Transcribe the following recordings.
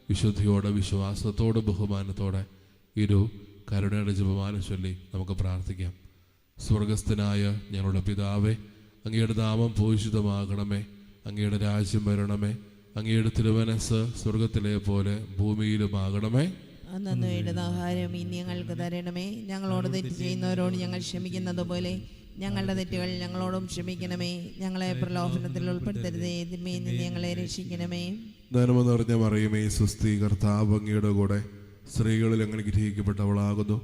വിശുദ്ധിയോടെ, വിശ്വാസത്തോടെ, ബഹുമാനത്തോടെ ഇരു കരുണയുടെ ജപമാല ചൊല്ലി നമുക്ക് പ്രാർത്ഥിക്കാം. സ്വർഗസ്ഥനായ ഞങ്ങളുടെ പിതാവേ, അങ്ങയുടെ നാമം പൂജിതമാകണമേ, അങ്ങയുടെ രാജ്യം വരണമേ, അങ്ങയുടെ തിരുമനസ്സ് സ്വർഗത്തിലെ പോലെ ഭൂമിയിലുമാകണമേ. അന്നു വേണ്ടുന്ന ആഹാരം ഇനി ഞങ്ങൾക്ക് തരണമേ. ഞങ്ങളോട് തെറ്റ് ചെയ്യുന്നവരോട് ഞങ്ങൾ ക്ഷമിക്കുന്നത് പോലെ ഞങ്ങളുടെ തെറ്റുകൾ ഞങ്ങളോടും ക്ഷമിക്കണമേ. ഞങ്ങളെ പ്രലോഭനത്തിൽ ഉൾപ്പെടുത്തരുതേ, തിന്മയിൽ നിന്ന് ഞങ്ങളെ രക്ഷിക്കണമേ. നന്മ നിറഞ്ഞ മറിയമേ, സ്വസ്തി, കർത്താവ് അങ്ങയുടെ കൂടെ സ്ത്രീകളിൽ അങ്ങ് അനുഗ്രഹിക്കപ്പെട്ടവളാകുന്നു.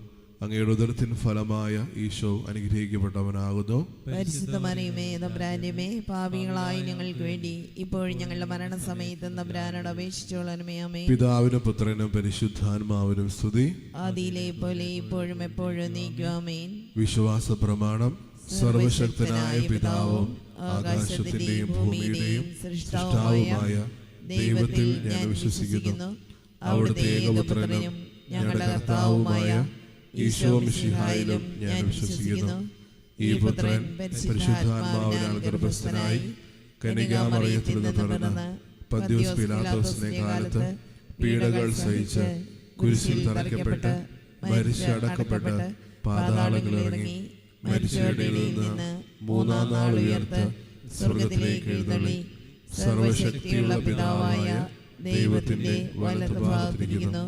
അങ്ങയുടെ ഉദരത്തിൻ ഫലമായ ഈശോ അനുഗ്രഹിക്കപ്പെട്ടവനാകുന്നു. പരിശുദ്ധ മറിയമേ, തമ്പുരാന്റെമേ, പാപികളായി ഞങ്ങൾക്ക് വേണ്ടി ഇപ്പോഴും ഞങ്ങളുടെ മരണസമയത്ത് തമ്പുരാനോട് അപേക്ഷിച്ചോളണമേ. ആമേൻ. പിതാവിനും പുത്രനും പരിശുദ്ധാത്മാവിനും സ്തുതി, ആദിയിലെ പോലെ ഇപ്പോഴും എപ്പോഴും നീക്കും. ആമേൻ. വിശ്വാസ പ്രമാണം. സർവശക്തനായ പിതാവും ആകാശത്തിന്റെയും ഭൂമിയുടെയും സൃഷ്ടാവുമായ ദൈവത്തിൽ ഞാൻ വിശ്വസിക്കുന്നു. അവിടുത്തെ ഏകപുത്രനും ഞങ്ങളുടെ കർത്താവുമായ ഈശോ മിശിഹായിലും ഞാൻ വിശ്വസിക്കുന്നു. ഈ പുത്രൻ പരിശുദ്ധാത്മാവിനാൽ ഗർഭസ്ഥനായി കന്യകാമറിയത്തിൽ നിന്ന് പിറന്ന് പന്തിയോസ് പീലാത്തോസിന്റെ കാലത്ത് പീഡകൾ സഹിച്ച് കുരിശിൽ തറയ്ക്കപ്പെട്ട് മരിച്ചടക്കപ്പെട്ട് പാതാളങ്ങളിൽ ഇറങ്ങി മരിച്ചവരുടെ നിന്ന് മൂന്നാം നാൾ ഉയർത്ത് സ്വർഗത്തിലേക്ക് എഴുന്നള്ളി സർവശക്തിയുള്ള പിതാവായ ദൈവത്തിന്റെ വലതുഭാഗത്തിരിക്കുന്നു.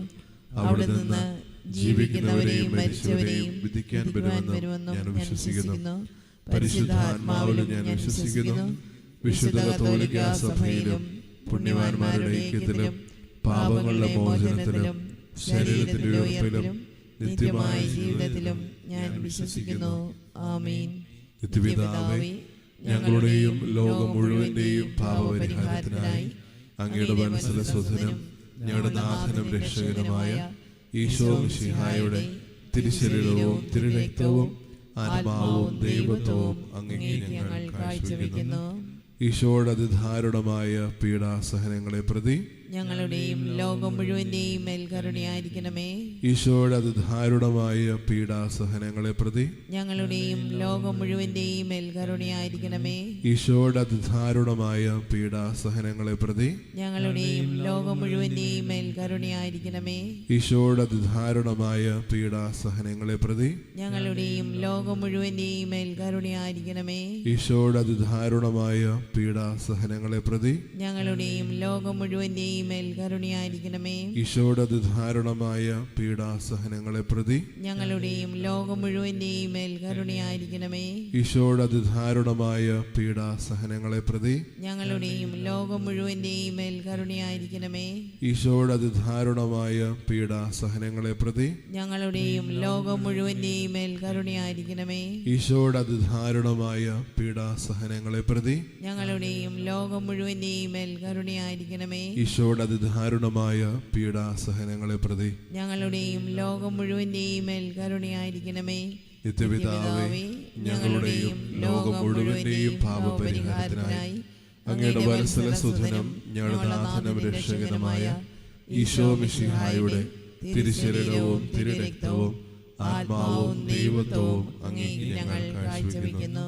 അവിടെ നിന്ന് ജീവിക്കുന്നവരെയും മരിച്ചവരെയും വിധിക്കാൻ വരുമെന്ന് ഞാൻ വിശ്വസിക്കുന്നു. പരിശുദ്ധാത്മാവിലും ഞാൻ വിശ്വസിക്കുന്നു. വിശുദ്ധ കത്തോലിക്കാ സഭയിലും പുണ്യവാന്മാരുടെ ഐക്യത്തിലും പാപങ്ങളുടെ മോചനത്തിലും ശരീരത്തിന്റെ ഉയർപ്പിലും നിത്യമായ ജീവിതത്തിലും ഞാൻ വിശ്വസിക്കുന്നു. ആമീൻ. നിത്യപിതാവേ, ഞങ്ങളുടെയും ലോകം മുഴുവന്റെയും പാപപരിഹാരത്തിനായി അങ്ങയുടെ വത്സലസുതനും ഞങ്ങളുടെ നാഥനും രക്ഷകനുമായ ഈശോ മിശിഹായുടെ തിരുശരീരവും തിരുരക്തവും ആത്മാവും ദൈവത്വവും അങ്ങേക്ക് ഞങ്ങൾ കാഴ്ചവെക്കുന്നു. ഈശോയുടെ അതിദാരുണമായ പീഡാസഹനങ്ങളെ പ്രതി ഞങ്ങളുടെയും ലോകം മുഴുവന്റെയും മേൽ കരുണയായിരിക്കണമേ. ഈശോയുടെ അതിദാരുണമായ പീഡാസഹനങ്ങളെ പ്രതി ഞങ്ങളുടെയും ലോകം മുഴുവന്റെയും മേൽ കരുണയായിരിക്കണമേ. ഈശോയുടെ അതിദാരുണമായ പീഡാസഹനങ്ങളെ പ്രതി ഞങ്ങളുടെയും ലോകം മുഴുവന്റെയും മേൽ കരുണയായിരിക്കണമേ. ഈശോയുടെ അതിദാരുണമായ പീഡാസഹനങ്ങളെ പ്രതി ഞങ്ങളുടെയും ലോകം മുഴുവന്റെയും മേൽ കരുണയായിരിക്കണമേ. ഈശോയുടെ അതിദാരുണമായ പീഡാസഹനങ്ങളെ പ്രതി ഞങ്ങളുടെയും ലോകം മുഴുവന്റെയും മേൽ കരുണയായിരിക്കണമേ. ഈശോയുടെ അതിദാരുണമായ പീഡാസഹനങ്ങളെ പ്രതി ഞങ്ങളുടെയും ലോകം മുഴുവന്റെയും മേൽ കരുണയായിരിക്കണമേ. ഈശോയുടെ അതിദാരുണമായ പീഡാസഹനങ്ങളെ പ്രതി ഞങ്ങളുടെയും ലോകം മുഴുവന്റെയും മേൽ കരുണയായിരിക്കണമേ. ഈശോയുടെ അതിദാരുണമായ പീഡാസഹനങ്ങളെ പ്രതി ഞങ്ങളുടെയും ലോകം മുഴുവന്റെയും മേൽ കരുണയായിരിക്കണമേ. ഈശോയുടെ അതിദാരുണമായ പീഡാസഹനങ്ങളെ പ്രതി ഞങ്ങളുടെയും ലോകം മുഴുവന്റെയും മേൽ കരുണയായിരിക്കണമേ. ഈശോയുടെ അതിദാരുണമായ പീഡാസഹനങ്ങളെ പ്രതി ഞങ്ങളുടെയും ലോകം മുഴുവന്റെയും മേൽ കരുണയായിരിക്കണമേ. നിത്യപിതാവേ, ഞങ്ങളുടെയും ലോകം മുഴുവന്റെയും പാപപരിഹാരത്തിനായി അങ്ങയുടെ വത്സലസുതനും ഞങ്ങളുടെ നാഥനും രക്ഷകനുമായ ഈശോ മിശിഹായുടെ തിരുശരീരവും തിരുരക്തവും ആത്മാവും ദൈവത്വവും അങ്ങേക്ക് ഞങ്ങൾ കാഴ്ചവെക്കുന്നു.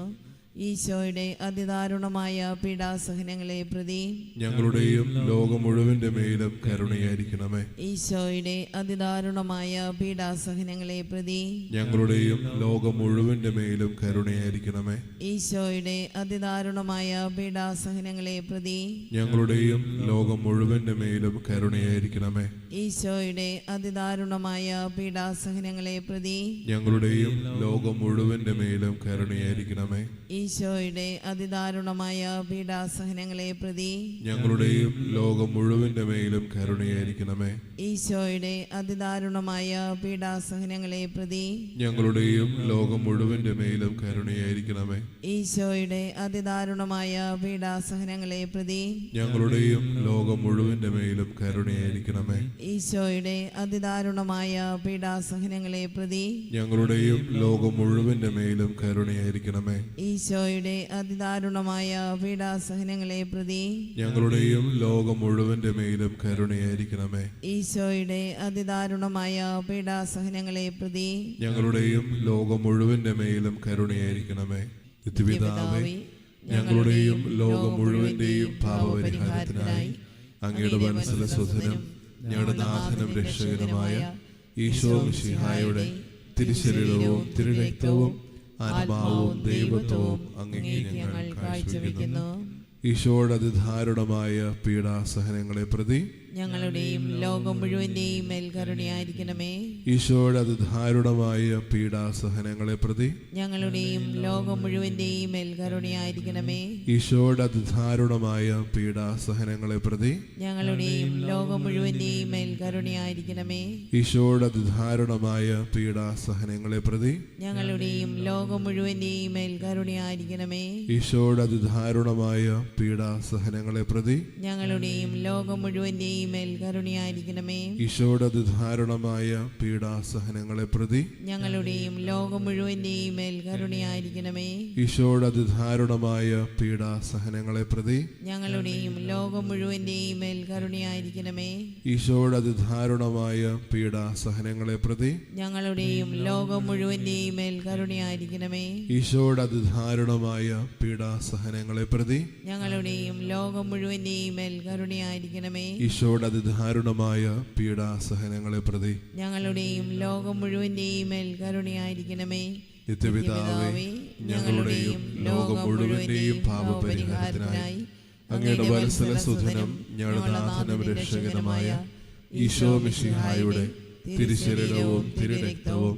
ഈശോയുടെ അതിദാരുണമായ പീഡാസഹനങ്ങളെ പ്രതി ഞങ്ങളുടെയും ലോകം മുഴുവന്റെ മേലും കരുണയായിരിക്കണമേ. ഈശോയുടെ അതിദാരുണമായ പീഡാസഹനങ്ങളെ പ്രതി ഞങ്ങളുടെയും ലോകം മുഴുവന്റെ മേലും കരുണയായിരിക്കണമേ. ഈശോയുടെ അതിദാരുണമായ പീഡാസഹനങ്ങളെ പ്രതി ഞങ്ങളുടെയും ലോകം മുഴുവന്റെ മേലും കരുണയായിരിക്കണമേ. ഈശോയുടെ അതിദാരുണമായ പീഡാസഹനങ്ങളെ പ്രതി ഞങ്ങളുടെയും ലോകം മുഴുവന്റെ മേലും കരുണയായിരിക്കണമേ. ഈശോയുടെ അതിദാരുണമായ പീഡാസഹനങ്ങളെ പ്രതി ഞങ്ങളുടെയും ലോകം മുഴുവന്റെ മേലും കരുണയായിരിക്കണമേ. ഈശോയുടെ അതിദാരുണമായ പീഡാസഹനങ്ങളെ പ്രതി ഞങ്ങളുടെയും ലോകം മുഴുവന്റെ മേലും കരുണയായിരിക്കണമേ. ഈശോയുടെ അതിദാരുണമായ പീഡാസഹനങ്ങളെ പ്രതി ഞങ്ങളുടെയും ലോകം മുഴുവന്റെ മേലും കരുണയായിരിക്കണമേ. ഈശോയുടെ അതിദാരുണമായ പീഡാസഹനങ്ങളെ പ്രതി ഞങ്ങളുടെയും ലോകം മുഴുവന്റെ മേലും കരുണയായിരിക്കണമേ. ഈശോയുടെ അതിദാരുണമായ പീഡാസഹനങ്ങളെ പ്രതി ഞങ്ങളുടെയും ലോകം മുഴുവന്റെ മേലും കരുണയായിരിക്കണമേ. ഈശോയുടെ അതിദാരുണമായ പീഡാസഹനങ്ങളെ പ്രതി ഞങ്ങളുടെയും ലോകം മുഴുവന്റെ മേലും കരുണയായിരിക്കണമേ. നിത്യപിതാവേ, ഞങ്ങളുടെയും ലോകം മുഴുവന്റെയും പാപപരിഹാരത്തിനായി അങ്ങയുടെ വത്സലസുതനും ഞങ്ങളുടെ നാഥനും രക്ഷകനുമായ ഈശോ മിശിഹായുടെ തിരുശരീരവും തിരുരക്തവും ആത്മാവും ദൈവത്വവും അങ്ങേക്ക് ഞങ്ങൾ കാഴ്ചവെക്കുന്നു. ഈശോയുടെ അതിദാരുണമായ പീഡാസഹനങ്ങളെ പ്രതി ഞങ്ങളുടെയും ലോകം മുഴുവന്റെയും മേൽ കരുണയായിരിക്കണമേ. ഈശോയുടെ അതിദാരുണമായ പീഡാസഹനങ്ങളെ പ്രതി ഞങ്ങളുടെയും ലോകം മുഴുവന്റെയും മേൽ കരുണയായിരിക്കണമേ. ഈശോയുടെ അതിദാരുണമായ പീഡാസഹനങ്ങളെ പ്രതി ഞങ്ങളുടെയും ലോകം മുഴുവന്റെയും മേൽ കരുണയായിരിക്കണമേ. ഈശോയുടെ അതിദാരുണമായ പീഡാസഹനങ്ങളെ പ്രതി ഞങ്ങളുടെയും ലോകം മുഴുവന്റെയും മേൽ കരുണയായിരിക്കണമേ. ഈശോയുടെ അതിദാരുണമായ പീഡാസഹനങ്ങളെ പ്രതി ഞങ്ങളുടെയും ലോകം മുഴുവന്റെയും മേൽ കരുണയായിരിക്കണമേ. ഈശോയുടെ അതിദാരുണമായ പീഡാസഹനങ്ങളെ പ്രതി ഞങ്ങളുടെയും ലോകം മുഴുവന്റെയും മേൽ കരുണയായിരിക്കണമേ. ഈശോയുടെ അതിദാരുണമായ പീഡാസഹനങ്ങളെ പ്രതി ഞങ്ങളുടെയും ലോകം മുഴുവന്റെയും മേൽ കരുണയായിരിക്കണമേ. ഈശോയുടെ അതിദാരുണമായ പീഡാസഹനങ്ങളെ പ്രതി ഞങ്ങളുടെയും ലോകം മുഴുവന്റെയും മേൽ കരുണയായിരിക്കണമേ. ഈശോയുടെ അതിദാരുണമായ പീഡാസഹനങ്ങളെ പ്രതി ഞങ്ങളുടെയും ലോകം മുഴുവന്റെയും മേൽ കരുണയായിരിക്കണമേ. ഈശോയുടെ അതിദാരുണമായ പീഡാസഹനങ്ങളെ പ്രതി ഞങ്ങളുടെയും ലോകം മുഴുവന്റെയും മേൽ കരുണയായിരിക്കണമേ. നിത്യപിതാവേ, ഞങ്ങളുടെയും ലോകം മുഴുവന്റെയും പാപപരിഹാരത്തിനായി അങ്ങയുടെ വത്സലസുധനം ഞങ്ങളുടെ നാഥനും രക്ഷകനുമായ ഈശോ മിശിഹായുടെ തിരുശരീരവും തിരുരക്തവും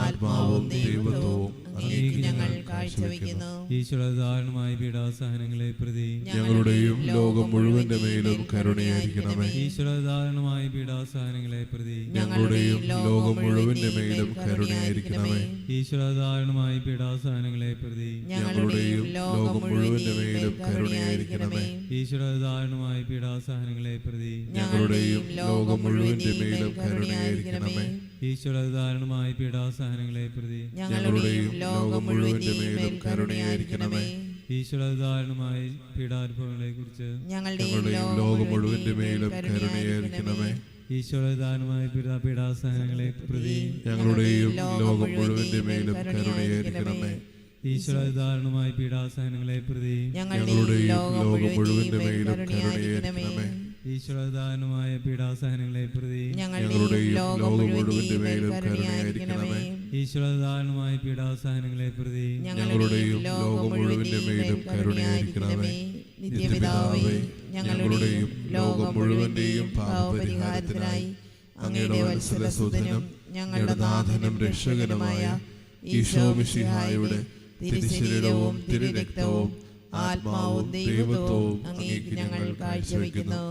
ആത്മാവും ദൈവത്വവും അങ്ങേക്ക് ഞങ്ങൾ കാഴ്ചവെക്കുന്നു. ഈശ്വരധാരണമായ പീഡാസഹനങ്ങളെ പ്രതി ഞങ്ങളുടെയും ലോകം മുഴുവന്റെ മേലും കരുണയായിരിക്കണമേ. ഈശ്വരധാരണമായ പീഡാസഹനങ്ങളെ പ്രതി ഞങ്ങളുടെയും ലോകം മുഴുവന്റെ മേലും കരുണയായിരിക്കണമേ. ഈശ്വരധാരണമായ പീഡാസഹനങ്ങളെ പ്രതി ഞങ്ങളുടെയും ലോകം മുഴുവന്റെ മേലും കരുണയായിരിക്കണമേ. ഈശ്വരധാരണമായ പീഡാസഹനങ്ങളെ പ്രതി ഞങ്ങളുടെയും ലോകം മുഴുവന്റെ മേലും കരുണയായിരിക്കണമേ. ഈശ്വരധാരണമായ പീഡാസഹനങ്ങളെ പ്രതി ഞങ്ങളുടെയും ലോകം മുഴുവന്റെ മേലും കരുണയായിരിക്കണമേ. ഈശ്വരധാരണമായ പീഡാനുഭവങ്ങളെ കുറിച്ച് ഞങ്ങളുടെയും ലോകം മുഴുവന്റെ മേലും കരുണയായിരിക്കണമേ. ഈശ്വരധാരണമായ പീഡാസഹനങ്ങളെ പ്രതി ഞങ്ങളുടെയും ലോകം മുഴുവന്റെ മേലും കരുണയായിരിക്കണമേ. ഈശ്വരധാരണമായ പീഡാസഹനങ്ങളെ പ്രതി ഞങ്ങളുടെയും ലോകം മുഴുവന്റെ മേലും കരുണയായിരിക്കണമേ. ഈശ്വരധാരണമായ പീഡാസഹനങ്ങളെ പ്രതി ഞങ്ങളുടെയും ലോകം മുഴുവന്റെ മേലും കരുണയായിരിക്കണമേ. ഈശ്വരധാരണമായ പീഡാസഹനങ്ങളെ പ്രതി ഞങ്ങളുടെയും ലോകം മുഴുവന്റെ മേലും കരുണയായിരിക്കണമേ. നിത്യപിതാവേ, ഞങ്ങളുടെയും ലോകം മുഴുവന്റെയും പാപപരിഹാരത്തിനായി അങ്ങയുടെ വത്സലസുധനം ഞങ്ങളുടെ നാഥനും രക്ഷകനുമായ ഈശോ മിശിഹായുടെ തിരുശരീരവും തിരുരക്തവും ആത്മാവും ദൈവത്വവും അങ്ങേക്ക് ഞങ്ങൾ കാഴ്ചവെക്കുന്നു.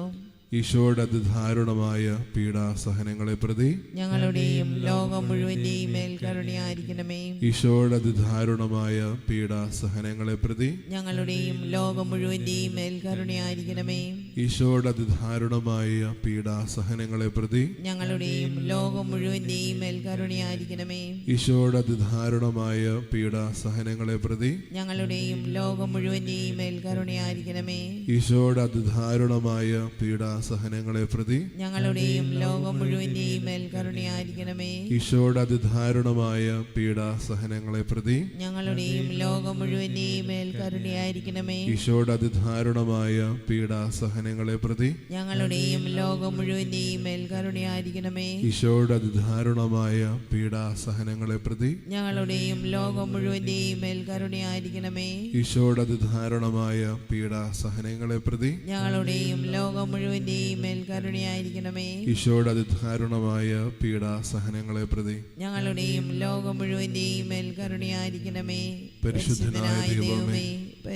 ഈശോയുടെ അതിദാരുണമായ പീഡാസഹനങ്ങളെ പ്രതി ഞങ്ങളുടെയും ലോകം മുഴുവന്റെയും മേൽ കരുണയായിരിക്കണമേ. ഈശോയുടെ അതിദാരുണമായ പീഡാസഹനങ്ങളെ പ്രതി ഞങ്ങളുടെയും ലോകം മുഴുവന്റെയും മേൽ കരുണയായിരിക്കണമേ. ഈശോയുടെ അതിദാരുണമായ പീഡാസഹനങ്ങളെ പ്രതി ഞങ്ങളുടെയും ലോകം മുഴുവന്റെയും മേൽ കരുണയായിരിക്കണമേ. ഈശോയുടെ അതിദാരുണമായ പീഡാസഹനങ്ങളെ പ്രതി ഞങ്ങളുടെയും ലോകം മുഴുവന്റെയും മേൽ കരുണയായിരിക്കണമേ. ഈശോയുടെ അതിദാരുണമായ പീഡാസഹനങ്ങളെ പ്രതി ഞങ്ങളുടെയും ലോകം മുഴുവന്റെയും മേൽ കരുണയായിരിക്കണമേ. ഈശോയുടെ അതിദാരുണമായ പീഡാസഹനങ്ങളെ പ്രതി ഞങ്ങളുടെയും ലോകം മുഴുവന്റെയും മേൽ കരുണയായിരിക്കണമേ. ഈശോയുടെ അതിദാരുണമായ പീഡാസഹനങ്ങളെ പ്രതി ഞങ്ങളുടെയും ലോകം മുഴുവന്റെയും മേൽ കരുണയായിരിക്കണമേ. ഈശോയുടെ അതിദാരുണമായ പീഡാസഹനങ്ങളെ പ്രതി ഞങ്ങളുടെയും ലോകം മുഴുവന്റെയും മേൽ കരുണയായിരിക്കണമേ. ഈശോയുടെ അതിദാരുണമായ പീഡാസഹനങ്ങളെ പ്രതി ഞങ്ങളുടെയും ലോകം മുഴുവന്റെയും മേൽ കരുണയായിരിക്കണമേ. ഈശോയുടെ അതിദാരുണമായ പീഡാസഹനങ്ങളെ പ്രതി ഞങ്ങളുടെയും ലോകം മുഴുവന്റെയും മേൽ കരുണയായിരിക്കണമേ. പരിശുദ്ധനായ ദൈവമേ,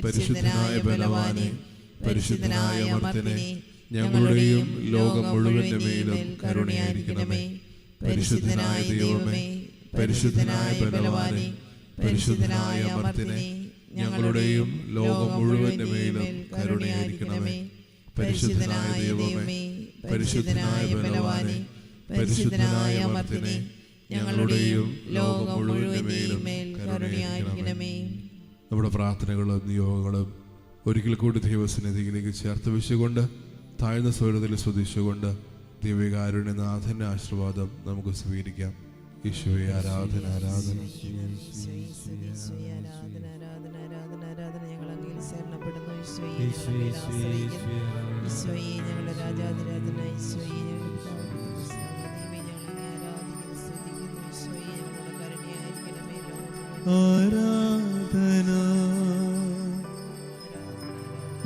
പരിശുദ്ധനായ ബലവാനെ, പരിശുദ്ധനായ അമർത്യനെ, ഞങ്ങളുടെയും ലോകം മുഴുവന്റെ മേലും കരുണയായിരിക്കണമേ. പരിശുദ്ധനായ ദൈവമേ, പരിശുദ്ധനായ ബലവാനെ, പരിശുദ്ധനായ അമർത്യനെ, ഞങ്ങളുടെയും ലോകം മുഴുവന്റെ മേലും കരുണയായിരിക്കണമേ. പരിശുദ്ധനായ ദൈവമേ, പരിശുദ്ധനായ ബലവാനെ, പരിശുദ്ധനായ അമർത്യനെ, ഞങ്ങളുടെയും ലോകം മുഴുവന്റെ മേലും കരുണയായിരിക്കണമേ. നമ്മുടെ പ്രാർത്ഥനകളും നിയോഗങ്ങളും ഒരിക്കൽ കൂടി ദൈവസന്നിധിയിലേക്ക് ചേർത്ത് വെച്ചുകൊണ്ട് താഴ്ന്ന സ്വരത്തിൽ സ്തുതിച്ചുകൊണ്ട് ദിവ്യകാരുണ്യനാഥന്റെ ആശീർവാദം നമുക്ക് സ്വീകരിക്കാം. ഈശോയെ ആരാധന ആരാധന. ഞങ്ങൾ അങ്ങയിൽ ശരണപ്പെടുന്നു. ഈശോയെ ഞങ്ങളുടെ രാജാതിരാജനായ ഈശോയെ ഞങ്ങളുടെ ആരാധന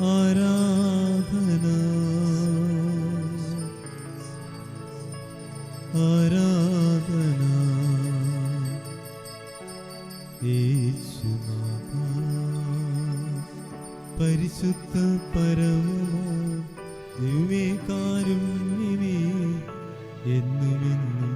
ആരാധന ആരാധന യേശുനാഥ പരിശുദ്ധ പരമ ദിവ്യകാരുണ്യമേ എന്നുമെന്നും